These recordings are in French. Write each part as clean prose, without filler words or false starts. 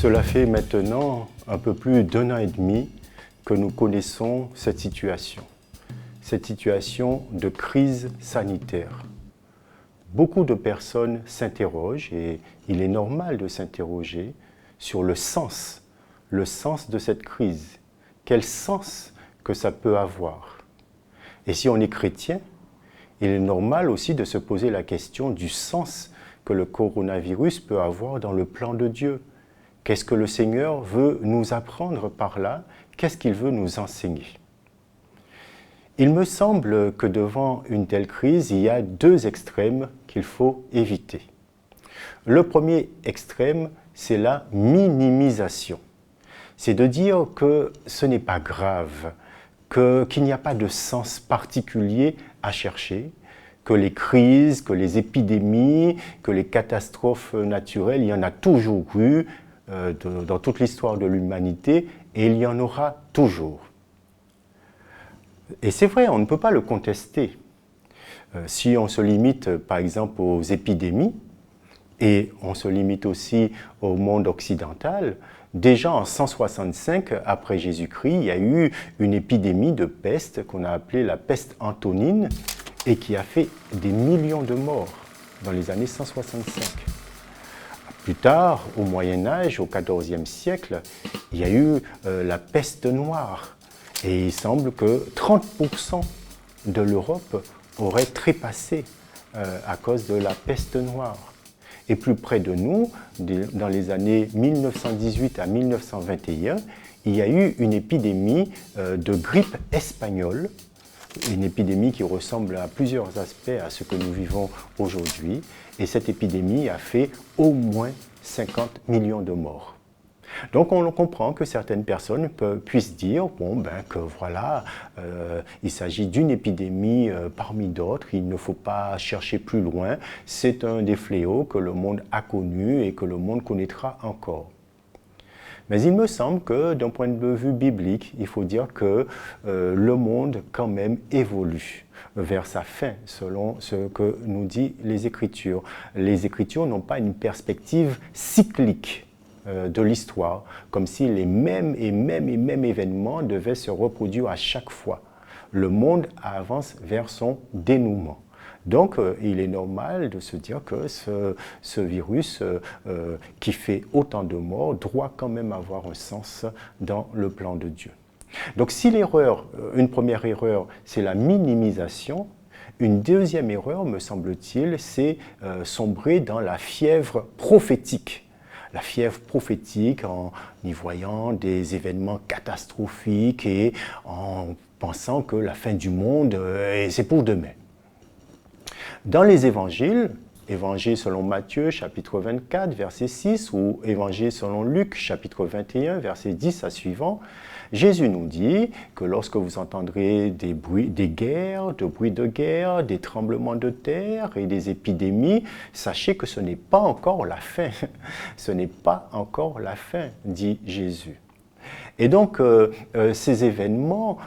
Cela fait maintenant un peu plus d'1 an et demi que nous connaissons cette situation de crise sanitaire. Beaucoup de personnes s'interrogent, et il est normal de s'interroger, sur le sens de cette crise. Quel sens que ça peut avoir? Et si on est chrétien, il est normal aussi de se poser la question du sens que le coronavirus peut avoir dans le plan de Dieu. Qu'est-ce que le Seigneur veut nous apprendre par là? Qu'est-ce qu'il veut nous enseigner? Il me semble que devant une telle crise, il y a 2 extrêmes qu'il faut éviter. Le premier extrême, c'est la minimisation. C'est de dire que ce n'est pas grave, qu'il n'y a pas de sens particulier à chercher, que les crises, que les épidémies, que les catastrophes naturelles, il y en a toujours eu dans toute l'histoire de l'humanité, et il y en aura toujours. Et c'est vrai, on ne peut pas le contester. Si on se limite par exemple aux épidémies, et on se limite aussi au monde occidental, déjà en 165 après Jésus-Christ, il y a eu une épidémie de peste qu'on a appelée la peste antonine et qui a fait des millions de morts dans les années 165. Plus tard, au Moyen-Âge, au XIVe siècle, il y a eu la peste noire. Et il semble que 30% de l'Europe aurait trépassé à cause de la peste noire. Et plus près de nous, dans les années 1918 à 1921, il y a eu une épidémie de grippe espagnole, une épidémie qui ressemble à plusieurs aspects à ce que nous vivons aujourd'hui. Et cette épidémie a fait au moins 50 millions de morts. Donc on comprend que certaines personnes puissent dire que voilà, il s'agit d'une épidémie parmi d'autres, il ne faut pas chercher plus loin, c'est un des fléaux que le monde a connu et que le monde connaîtra encore. Mais il me semble que d'un point de vue biblique, il faut dire que le monde quand même évolue vers sa fin, selon ce que nous disent les Écritures. Les Écritures n'ont pas une perspective cyclique de l'histoire, comme si les mêmes événements devaient se reproduire à chaque fois. Le monde avance vers son dénouement. Donc, il est normal de se dire que ce virus qui fait autant de morts doit quand même avoir un sens dans le plan de Dieu. Donc, si une première erreur, c'est la minimisation, une deuxième erreur, me semble-t-il, c'est sombrer dans la fièvre prophétique. La fièvre prophétique en y voyant des événements catastrophiques et en pensant que la fin du monde, c'est pour demain. Dans les évangiles, évangile selon Matthieu, chapitre 24, verset 6, ou évangile selon Luc, chapitre 21, verset 10 à suivant, Jésus nous dit que lorsque vous entendrez des bruits de guerre, des tremblements de terre et des épidémies, sachez que ce n'est pas encore la fin. Ce n'est pas encore la fin, dit Jésus. Et donc, ces événements,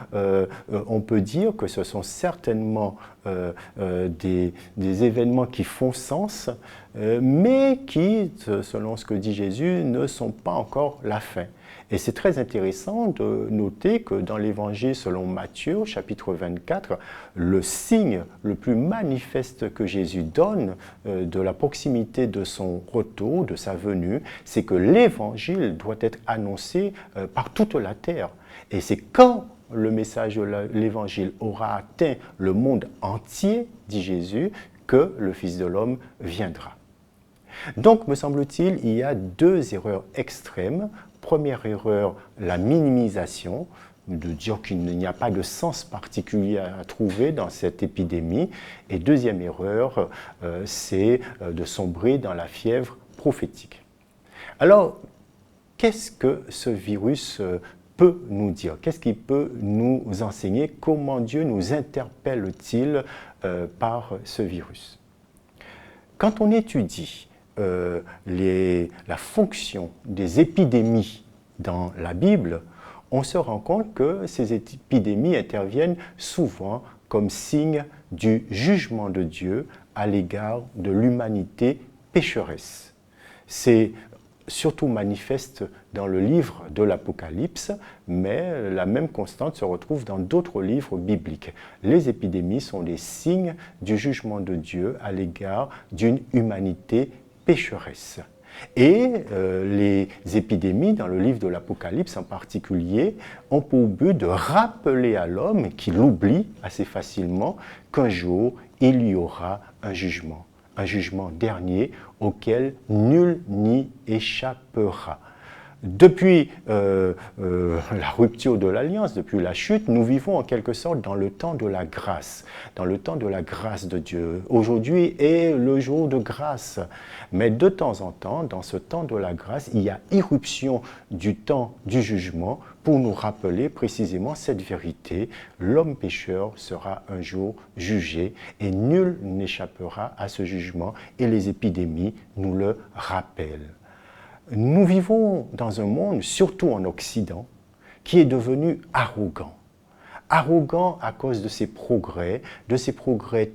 on peut dire que ce sont certainement des événements qui font sens, mais qui, selon ce que dit Jésus, ne sont pas encore la fin. Et c'est très intéressant de noter que dans l'Évangile selon Matthieu, chapitre 24, le signe le plus manifeste que Jésus donne de la proximité de son retour, de sa venue, c'est que l'Évangile doit être annoncé par toute la terre. Et c'est quand le message de l'Évangile aura atteint le monde entier, dit Jésus, que le Fils de l'homme viendra. Donc, me semble-t-il, il y a 2 erreurs extrêmes. Première erreur, la minimisation, de dire qu'il n'y a pas de sens particulier à trouver dans cette épidémie. Et deuxième erreur, c'est de sombrer dans la fièvre prophétique. Alors, qu'est-ce que ce virus peut nous dire? Qu'est-ce qu'il peut nous enseigner? Comment Dieu nous interpelle-t-il par ce virus? Quand on étudie la fonction des épidémies dans la Bible, on se rend compte que ces épidémies interviennent souvent comme signe du jugement de Dieu à l'égard de l'humanité pécheresse. C'est surtout manifeste dans le livre de l'Apocalypse, mais la même constante se retrouve dans d'autres livres bibliques. Les épidémies sont des signes du jugement de Dieu à l'égard d'une humanité pécheresse. Et les épidémies, dans le livre de l'Apocalypse en particulier, ont pour but de rappeler à l'homme, qui l'oublie assez facilement, qu'un jour, il y aura un jugement dernier auquel nul n'y échappera. Depuis la rupture de l'Alliance, depuis la chute, nous vivons en quelque sorte dans le temps de la grâce de Dieu. Aujourd'hui est le jour de grâce, mais de temps en temps, dans ce temps de la grâce, il y a irruption du temps du jugement pour nous rappeler précisément cette vérité. L'homme pécheur sera un jour jugé et nul n'échappera à ce jugement, et les épidémies nous le rappellent. Nous vivons dans un monde, surtout en Occident, qui est devenu arrogant. Arrogant à cause de ses progrès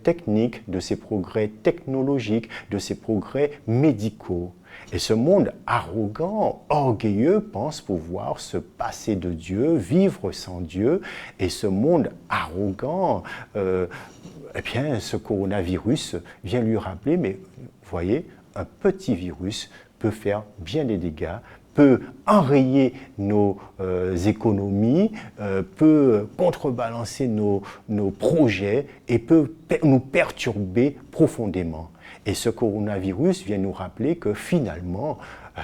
techniques, de ses progrès technologiques, de ses progrès médicaux. Et ce monde arrogant, orgueilleux, pense pouvoir se passer de Dieu, vivre sans Dieu. Et ce monde arrogant, ce coronavirus vient lui rappeler, mais voyez, un petit virus peut faire bien des dégâts, peut enrayer nos économies, peut contrebalancer nos projets et peut nous perturber profondément. Et ce coronavirus vient nous rappeler que finalement,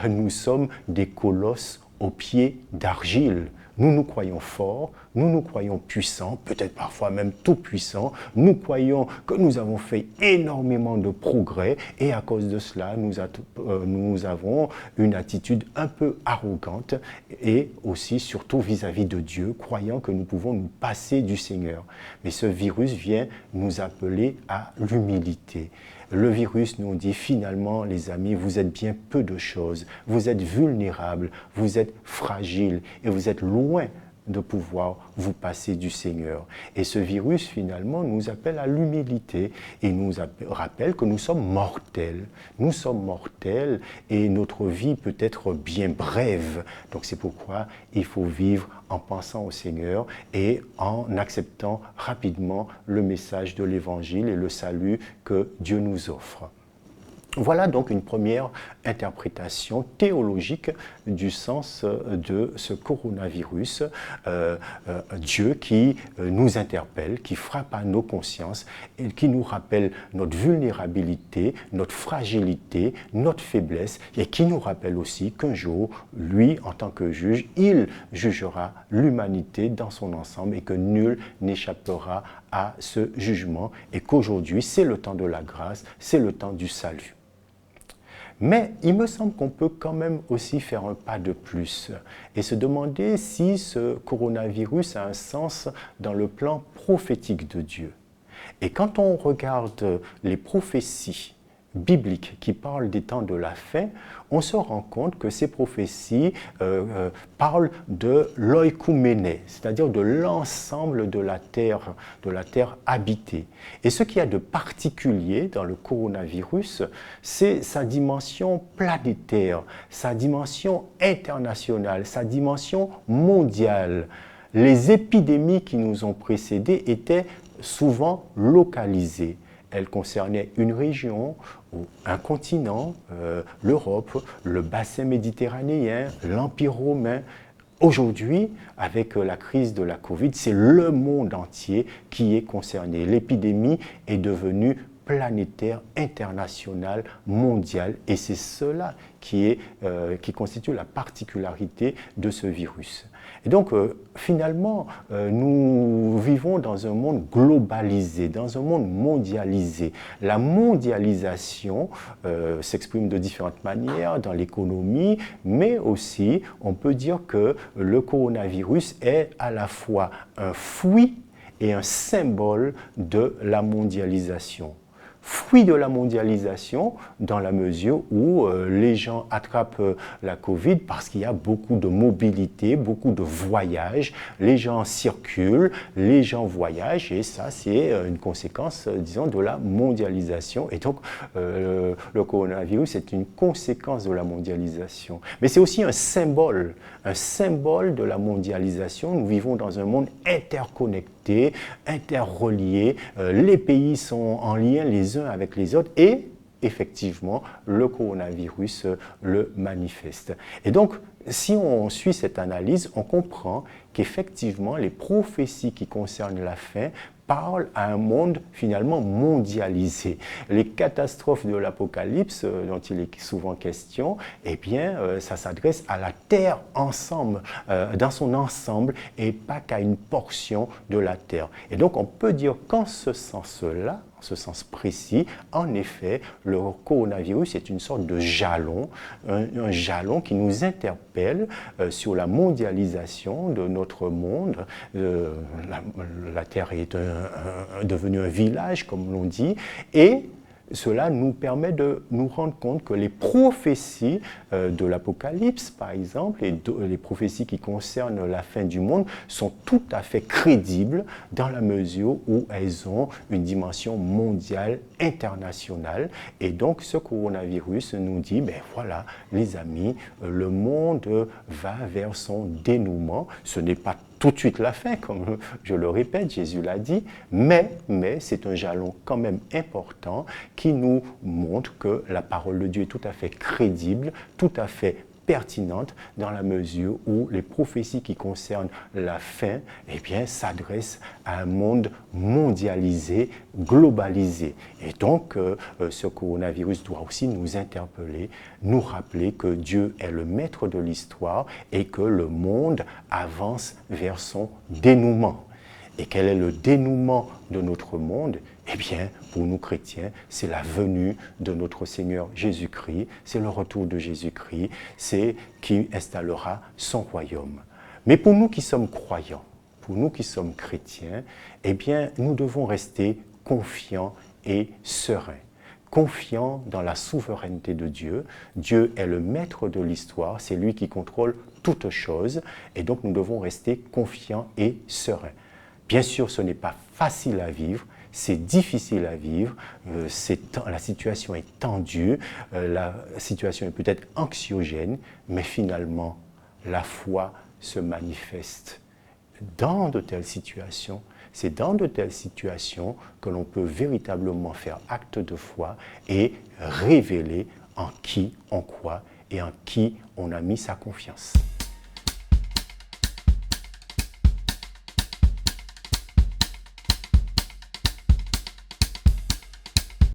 nous sommes des colosses aux pieds d'argile. Nous nous croyons forts, nous nous croyons puissants, peut-être parfois même tout puissants. Nous croyons que nous avons fait énormément de progrès et à cause de cela, nous avons une attitude un peu arrogante et aussi surtout vis-à-vis de Dieu, croyant que nous pouvons nous passer du Seigneur. Mais ce virus vient nous appeler à l'humilité. Le virus nous dit finalement, les amis, vous êtes bien peu de choses, vous êtes vulnérables, vous êtes fragiles et vous êtes loin de pouvoir vous passer du Seigneur. Et ce virus, finalement, nous appelle à l'humilité et nous rappelle que nous sommes mortels. Nous sommes mortels et notre vie peut être bien brève. Donc c'est pourquoi il faut vivre en pensant au Seigneur et en acceptant rapidement le message de l'Évangile et le salut que Dieu nous offre. Voilà donc une première interprétation théologique du sens de ce coronavirus. Dieu qui nous interpelle, qui frappe à nos consciences et qui nous rappelle notre vulnérabilité, notre fragilité, notre faiblesse et qui nous rappelle aussi qu'un jour, lui, en tant que juge, il jugera l'humanité dans son ensemble et que nul n'échappera à ce jugement et qu'aujourd'hui, c'est le temps de la grâce, c'est le temps du salut. Mais il me semble qu'on peut quand même aussi faire un pas de plus et se demander si ce coronavirus a un sens dans le plan prophétique de Dieu. Et quand on regarde les prophéties bibliques qui parlent des temps de la fin, on se rend compte que ces prophéties parlent de l'oikoumène, c'est-à-dire de l'ensemble de la terre habitée. Et ce qu'il y a de particulier dans le coronavirus, c'est sa dimension planétaire, sa dimension internationale, sa dimension mondiale. Les épidémies qui nous ont précédées étaient souvent localisées. Elle concernait une région, ou un continent, l'Europe, le bassin méditerranéen, l'Empire romain. Aujourd'hui, avec la crise de la Covid, c'est le monde entier qui est concerné. L'épidémie est devenue planétaire, internationale, mondiale, et c'est cela qui constitue la particularité de ce virus. Et donc, finalement, nous vivons dans un monde globalisé, dans un monde mondialisé. La mondialisation s'exprime de différentes manières dans l'économie, mais aussi, on peut dire que le coronavirus est à la fois un fruit et un symbole de la mondialisation. fruit de la mondialisation dans la mesure où les gens attrapent la Covid parce qu'il y a beaucoup de mobilité, beaucoup de voyages, les gens circulent, les gens voyagent et ça c'est une conséquence, disons, de la mondialisation. Et donc le coronavirus est une conséquence de la mondialisation. Mais c'est aussi un symbole de la mondialisation. Nous vivons dans un monde interconnecté, interrelié, les pays sont en lien les uns avec les autres et effectivement, le coronavirus le manifeste. Et donc, si on suit cette analyse, on comprend qu'effectivement, les prophéties qui concernent la fin parlent à un monde finalement mondialisé. Les catastrophes de l'Apocalypse, dont il est souvent question, eh bien, ça s'adresse à la Terre ensemble, dans son ensemble, et pas qu'à une portion de la Terre. Et donc, on peut dire qu'en ce sens-là, ce sens précis, en effet, le coronavirus est une sorte de jalon, un jalon qui nous interpelle sur la mondialisation de notre monde. La Terre est devenue un village, comme l'on dit, et cela nous permet de nous rendre compte que les prophéties de l'Apocalypse, par exemple, et les prophéties qui concernent la fin du monde, sont tout à fait crédibles dans la mesure où elles ont une dimension mondiale, internationale. Et donc, ce coronavirus nous dit, ben voilà, les amis, le monde va vers son dénouement. Ce n'est pas tout de suite la fin, comme je le répète, Jésus l'a dit, mais c'est un jalon quand même important qui nous montre que la parole de Dieu est tout à fait crédible, tout à fait pertinente dans la mesure où les prophéties qui concernent la fin, eh bien, s'adressent à un monde mondialisé, globalisé. Et donc, ce coronavirus doit aussi nous interpeller, nous rappeler que Dieu est le maître de l'histoire et que le monde avance vers son dénouement. Et quel est le dénouement de notre monde? Eh bien, pour nous chrétiens, c'est la venue de notre Seigneur Jésus-Christ, c'est le retour de Jésus-Christ, c'est qui installera son royaume. Mais pour nous qui sommes croyants, pour nous qui sommes chrétiens, eh bien, nous devons rester confiants et sereins. Confiants dans la souveraineté de Dieu. Dieu est le maître de l'histoire, c'est lui qui contrôle toutes choses, et donc nous devons rester confiants et sereins. Bien sûr, ce n'est pas facile à vivre, c'est difficile à vivre, la situation est tendue, la situation est peut-être anxiogène, mais finalement, la foi se manifeste dans de telles situations. C'est dans de telles situations que l'on peut véritablement faire acte de foi et révéler en qui on croit et en qui on a mis sa confiance.